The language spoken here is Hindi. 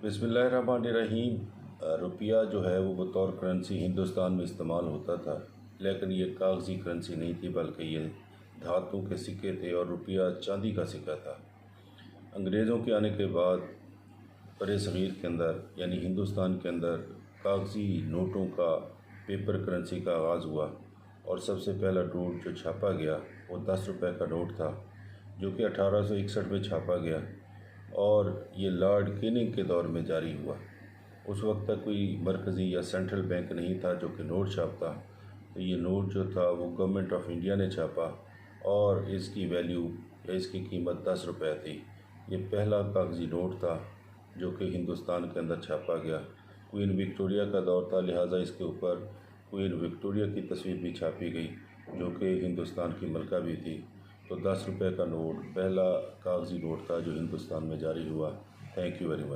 बिस्मिल्लाहिर्रहमानिर्रहीम। रुपया जो है वो बतौर करेंसी हिंदुस्तान में इस्तेमाल होता था, लेकिन ये कागज़ी करेंसी नहीं थी, बल्कि ये धातु के सिक्के थे और रुपया चांदी का सिक्का था। अंग्रेज़ों के आने के बाद बर सग़ीर के अंदर यानी हिंदुस्तान के अंदर कागज़ी नोटों का, पेपर करेंसी का आगाज़ हुआ और सबसे पहला नोट जो छापा गया वो 10 रुपए का नोट था, जो कि 1861 में छापा गया और ये लॉर्ड कैनिंग के दौर में जारी हुआ। उस वक्त तक कोई मरकज़ी या सेंट्रल बैंक नहीं था जो कि नोट छापता, तो ये नोट जो था वो गवर्नमेंट ऑफ इंडिया ने छापा और इसकी वैल्यू या इसकी कीमत 10 रुपए थी। ये पहला कागज़ी नोट था जो कि हिंदुस्तान के अंदर छापा गया। क्वीन विक्टोरिया का दौर था, लिहाजा इसके ऊपर क्वीन विक्टोरिया की तस्वीर भी छापी गई, जो कि हिंदुस्तान की मलका भी थी। तो 10 रुपए का नोट पहला कागज़ी नोट था जो हिंदुस्तान में जारी हुआ। Thank you very much.